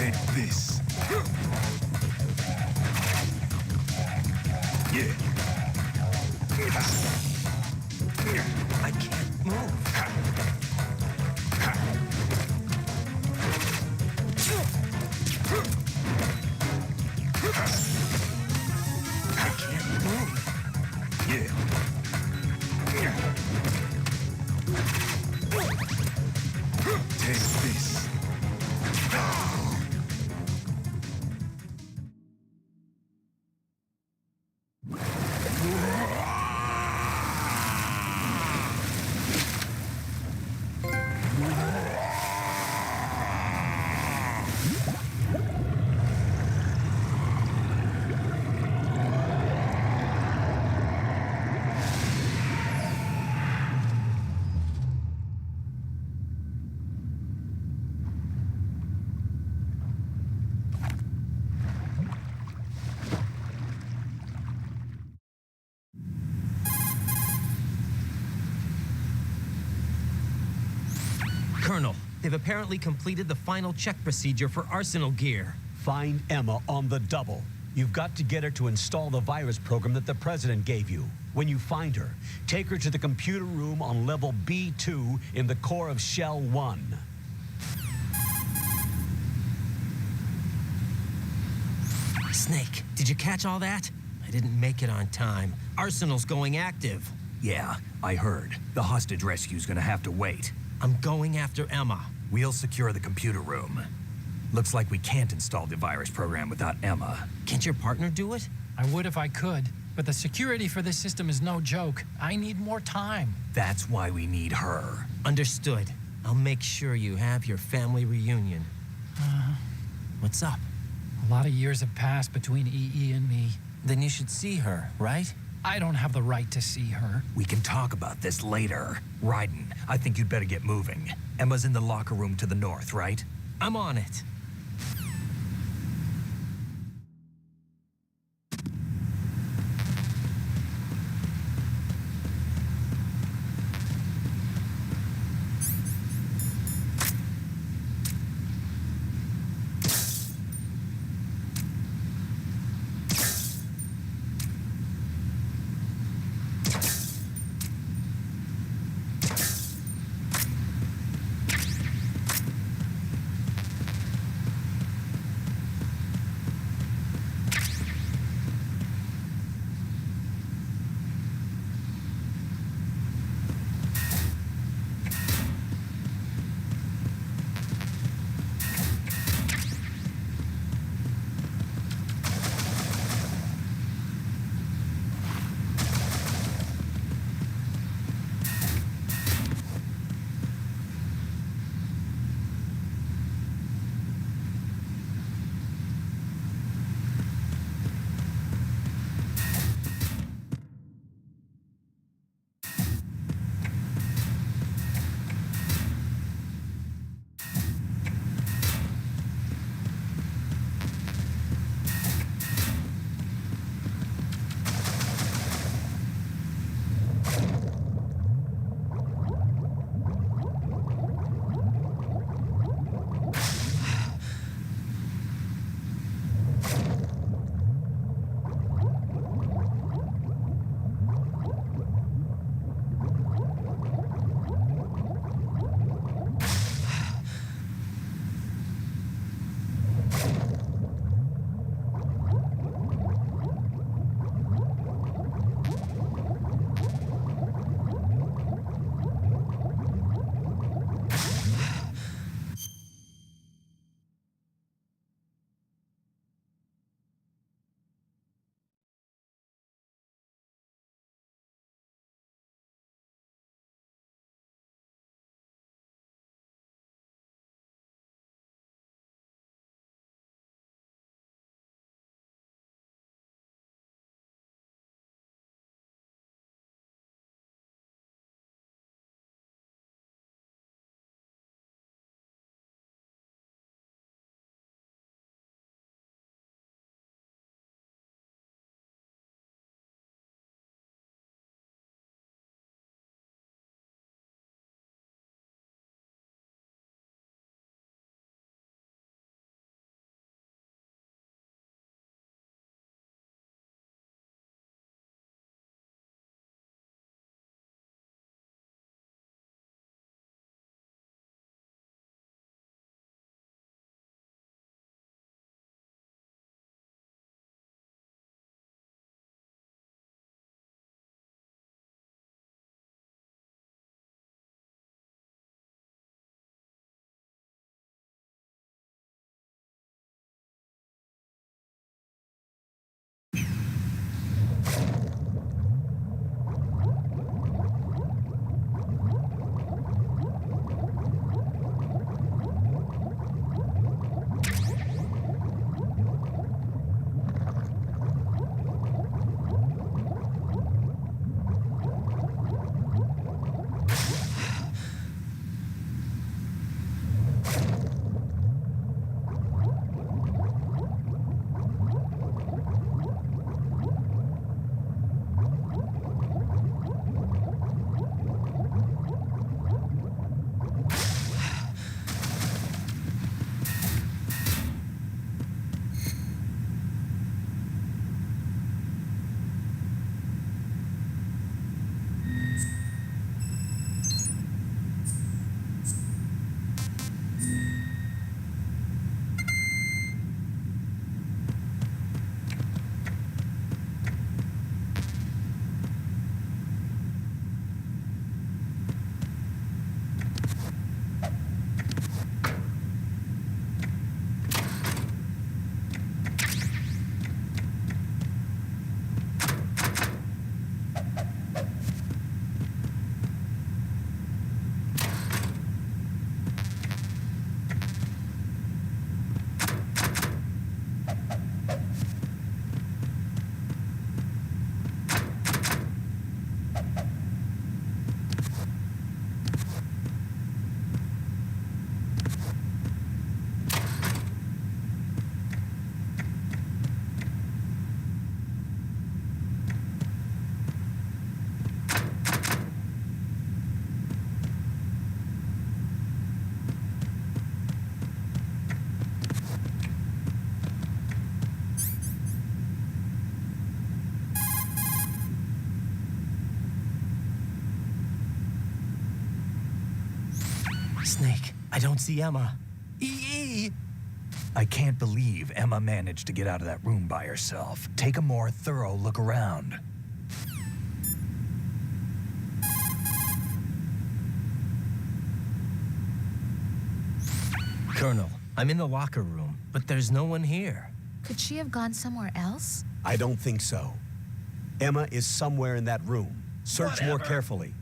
Take this. Yeah. I can't move. I can't move. Yeah. Take this. Colonel, they've apparently completed the final check procedure for arsenal gear. Find Emma on the double. You've got to get her to install the virus program that the President gave you. When you find her, take her to the computer room on level B2 in the core of Shell 1. Snake, did you catch all that? I didn't make it on time. Arsenal's going active. Yeah, I heard. The hostage rescue's gonna have to wait. I'm going after Emma. We'll secure the computer room. Looks like we can't install the virus program without Emma. Can't your partner do it? I would if I could, but the security for this system is no joke. I need more time. That's why we need her. Understood. I'll make sure you have your family reunion. What's up? A lot of years have passed between EE and me. Then you should see her, right? I don't have the right to see her. We can talk about this later. Raiden, I think you'd better get moving. Emma's in the locker room to the north, right? I'm on it. Snake, I don't see Emma. I can't believe Emma managed to get out of that room by herself. Take a more thorough look around. Colonel, I'm in the locker room, but there's no one here. Could she have gone somewhere else? I don't think so. Emma is somewhere in that room. Search more carefully.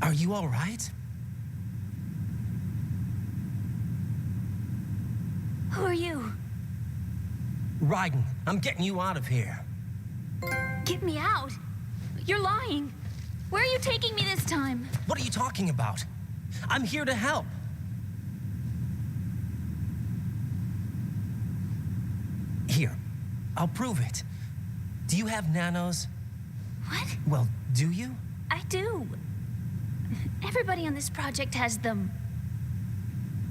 Are you all right? Who are you? Raiden, I'm getting you out of here. Get me out. You're lying. Where are you taking me this time? What are you talking about? I'm here to help. Here, I'll prove it. Do you have nanos? What? Well, do you? I do. Everybody on this project has them.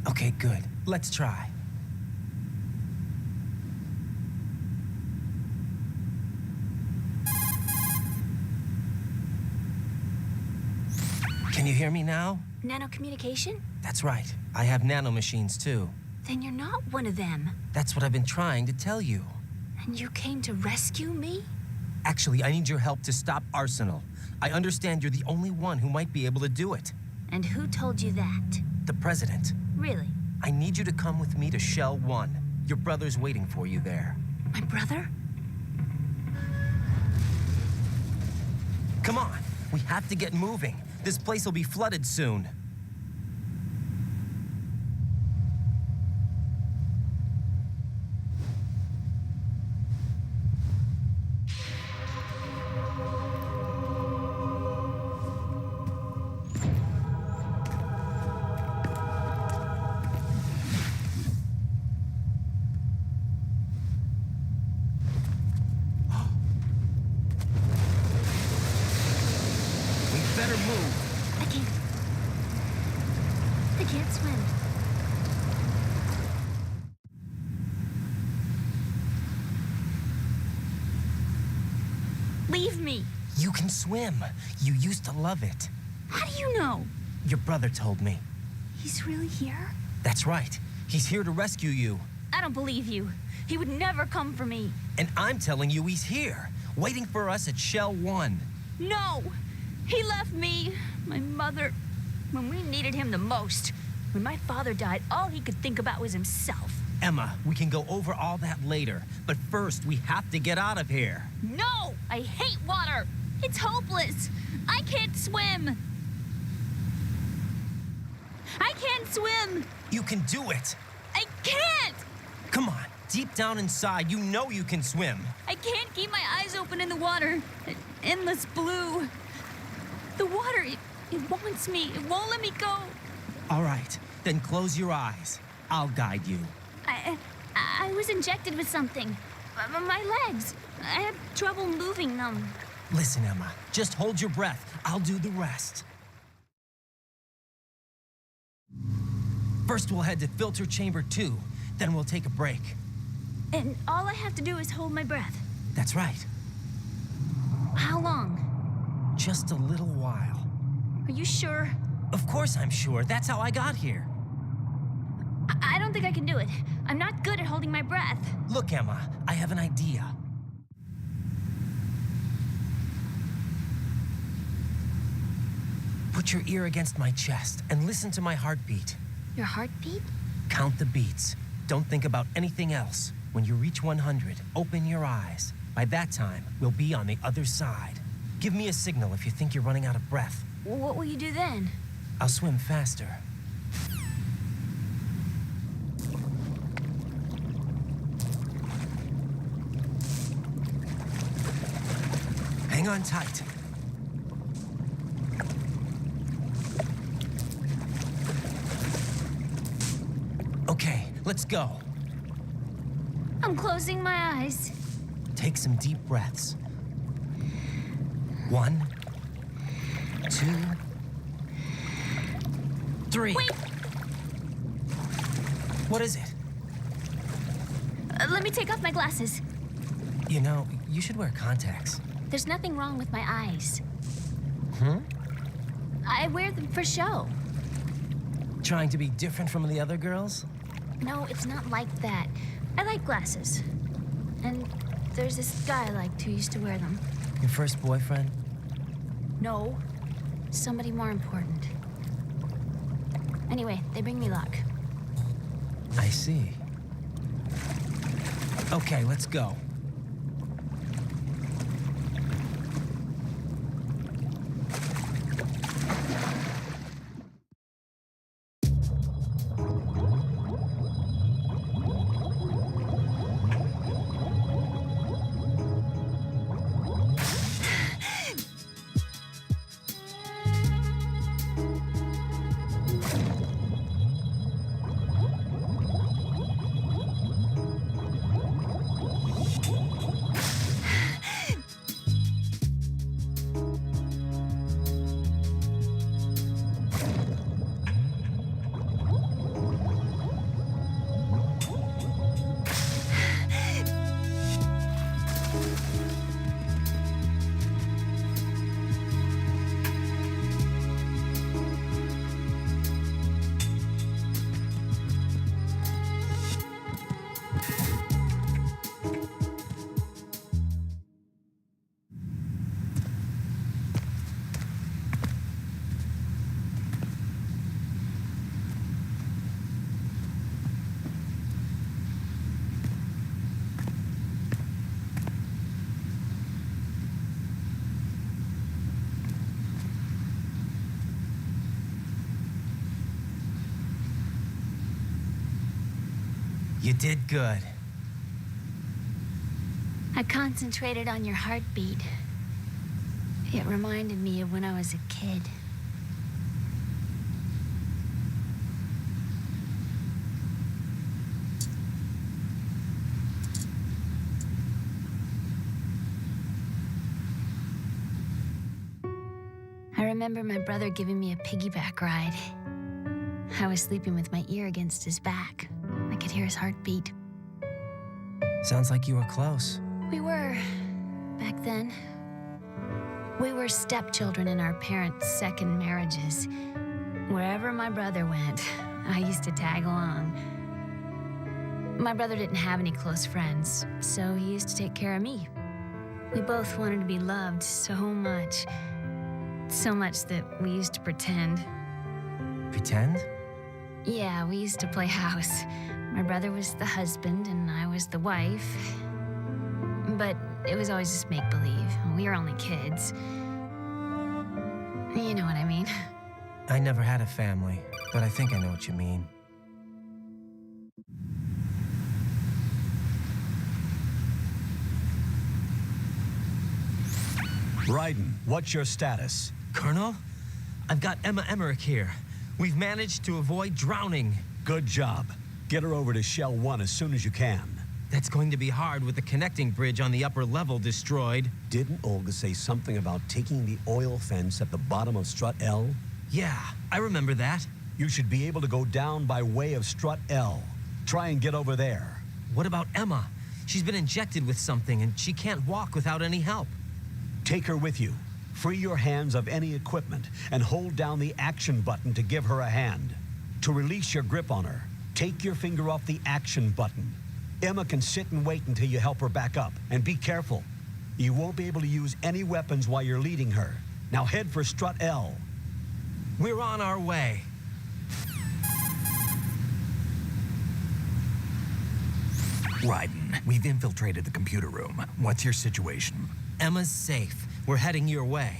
Okay, good. Let's try. Can you hear me now? Nanocommunication? That's right. I have nanomachines too. Then you're not one of them. That's what I've been trying to tell you. And you came to rescue me? Actually, I need your help to stop Arsenal. I understand you're the only one who might be able to do it. And who told you that? The President. Really? I need you to come with me to Shell 1. Your brother's waiting for you there. My brother? Come on, we have to get moving. This place will be flooded soon. Better move. I can't swim. Leave me. You can swim. You used to love it. How do you know? Your brother told me. He's really here? That's right. He's here to rescue you. I don't believe you. He would never come for me. And I'm telling you he's here, waiting for us at Shell 1. No! He left me, my mother, when we needed him the most. When my father died, all he could think about was himself. Emma, we can go over all that later, but first we have to get out of here. No! I hate water! It's hopeless! I can't swim! I can't swim! You can do it! I can't! Come on, deep down inside, you know you can swim. I can't keep my eyes open in the water. Endless blue. The water, it wants me. It won't let me go. All right, then close your eyes. I'll guide you. I was injected with something. My legs. I have trouble moving them. Listen, Emma, just hold your breath. I'll do the rest. First, we'll head to filter chamber 2. Then we'll take a break. And all I have to do is hold my breath. That's right. How long? Just a little while. Are you sure? Of course I'm sure. That's how I got here. I don't think I can do it. I'm not good at holding my breath. Look, Emma, I have an idea. Put your ear against my chest and listen to my heartbeat. Your heartbeat? Count the beats. Don't think about anything else. When you reach 100, open your eyes. By that time, we'll be on the other side. Give me a signal if you think you're running out of breath. What will you do then? I'll swim faster. Hang on tight. Okay, let's go. I'm closing my eyes. Take some deep breaths. 1, 2, 3. Wait! What is it? Let me take off my glasses. You know, you should wear contacts. There's nothing wrong with my eyes. Hmm? I wear them for show. Trying to be different from the other girls? No, it's not like that. I like glasses. And there's this guy I liked who used to wear them. Your first boyfriend? No, somebody more important. Anyway, they bring me luck. I see. Okay, let's go. You did good. I concentrated on your heartbeat. It reminded me of when I was a kid. I remember my brother giving me a piggyback ride. I was sleeping with my ear against his back. I could hear his heartbeat. Sounds like you were close. We were, back then. We were stepchildren in our parents' second marriages. Wherever my brother went, I used to tag along. My brother didn't have any close friends, so he used to take care of me. We both wanted to be loved so much. So much that we used to pretend. Pretend? Yeah, we used to play house. My brother was the husband and I was the wife. But it was always just make-believe. We were only kids. You know what I mean. I never had a family, but I think I know what you mean. Raiden, what's your status? Colonel, I've got Emma Emmerich here. We've managed to avoid drowning. Good job. Get her over to Shell 1 as soon as you can. That's going to be hard with the connecting bridge on the upper level destroyed. Didn't Olga say something about taking the oil fence at the bottom of Strut L? Yeah, I remember that. You should be able to go down by way of Strut L. Try and get over there. What about Emma? She's been injected with something and she can't walk without any help. Take her with you. Free your hands of any equipment and hold down the action button to give her a hand. To release your grip on her, take your finger off the action button. Emma can sit and wait until you help her back up. And be careful. You won't be able to use any weapons while you're leading her. Now head for Strut L. We're on our way. Raiden, we've infiltrated the computer room. What's your situation? Emma's safe. We're heading your way.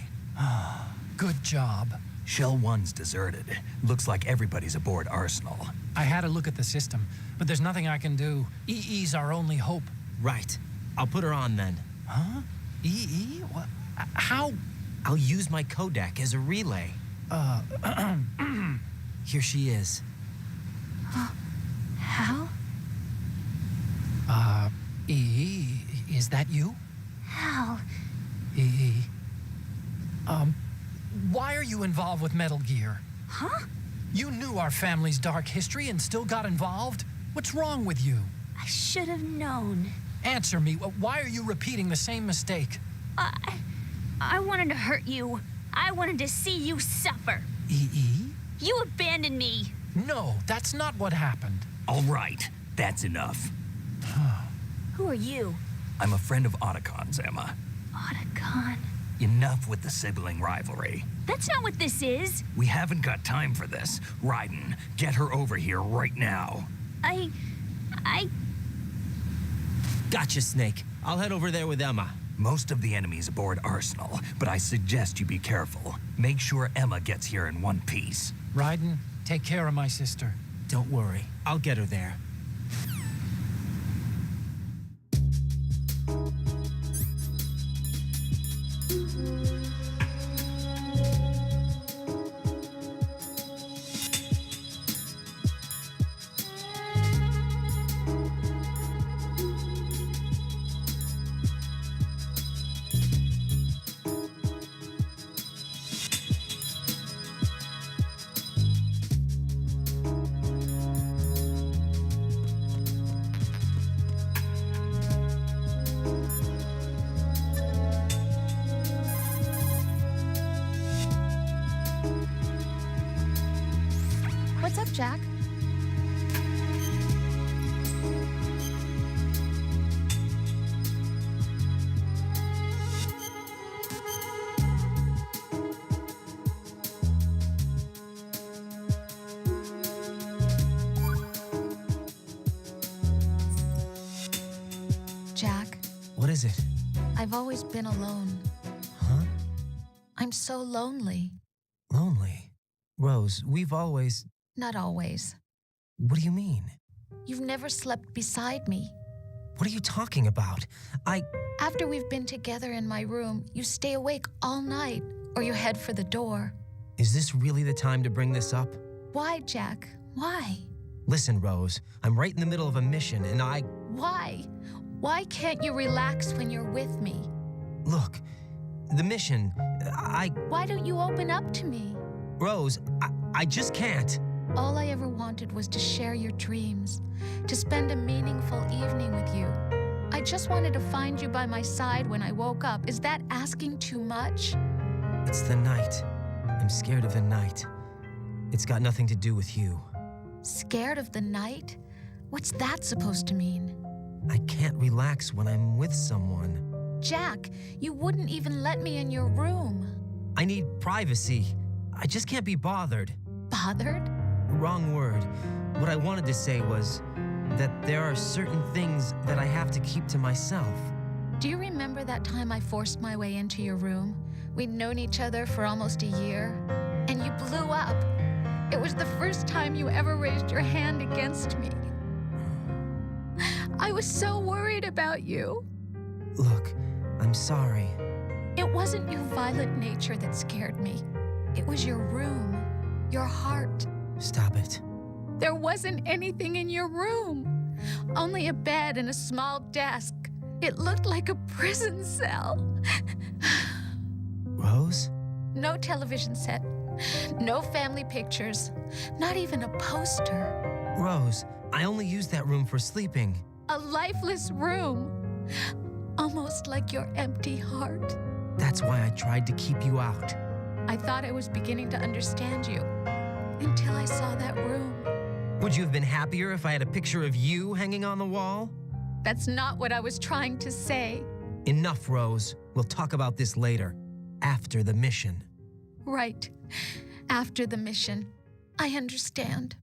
Good job. Shell 1's deserted. Looks like everybody's aboard Arsenal. I had a look at the system, but there's nothing I can do. EE's our only hope. Right. I'll put her on then. Huh? EE? What? How? I'll use my Kodak as a relay. Here she is. How? EE, is that you? How? EE. Why are are you involved with Metal Gear? Huh? You knew our family's dark history and still got involved? What's wrong with you? I should have known. Answer me. Why are you repeating the same mistake? I wanted to hurt you. I wanted to see you suffer. E.E.? You abandoned me. No, that's not what happened. All right, that's enough. Who are you? I'm a friend of Otacon's, Emma. Otacon. Enough with the sibling rivalry. That's not what this is. We haven't got time for this. Raiden, get her over here right now. I... Gotcha, Snake. I'll head over there with Emma. Most of the enemies aboard Arsenal, but I suggest you be careful. Make sure Emma gets here in one piece. Raiden, take care of my sister. Don't worry. I'll get her there. What's up, Jack? Jack, What is it? I've always been alone. Huh? I'm so lonely. Lonely. Rose, we've always... Not always. What do you mean? You've never slept beside me. What are you talking about? After we've been together in my room, you stay awake all night, or you head for the door. Is this really the time to bring this up? Why, Jack? Why? Listen, Rose, I'm right in the middle of a mission and Why? Why can't you relax when you're with me? Look, the mission, Why don't you open up to me? Rose, I just can't. All I ever wanted was to share your dreams, to spend a meaningful evening with you. I just wanted to find you by my side when I woke up. Is that asking too much? It's the night. I'm scared of the night. It's got nothing to do with you. Scared of the night? What's that supposed to mean? I can't relax when I'm with someone. Jack, you wouldn't even let me in your room. I need privacy. I just can't be bothered. Bothered? Wrong word. What I wanted to say was that there are certain things that I have to keep to myself. Do you remember that time I forced my way into your room? We'd known each other for almost a year, and you blew up. It was the first time you ever raised your hand against me. I was so worried about you. Look, I'm sorry. It wasn't your violent nature that scared me. It was your room, your heart. Stop it. There wasn't anything in your room. Only a bed and a small desk. It looked like a prison cell. Rose? No television set. No family pictures. Not even a poster. Rose, I only use that room for sleeping. A lifeless room. Almost like your empty heart. That's why I tried to keep you out. I thought I was beginning to understand you. Until I saw that room. Would you have been happier if I had a picture of you hanging on the wall? That's not what I was trying to say. Enough, Rose. We'll talk about this later. After the mission. Right. After the mission. I understand.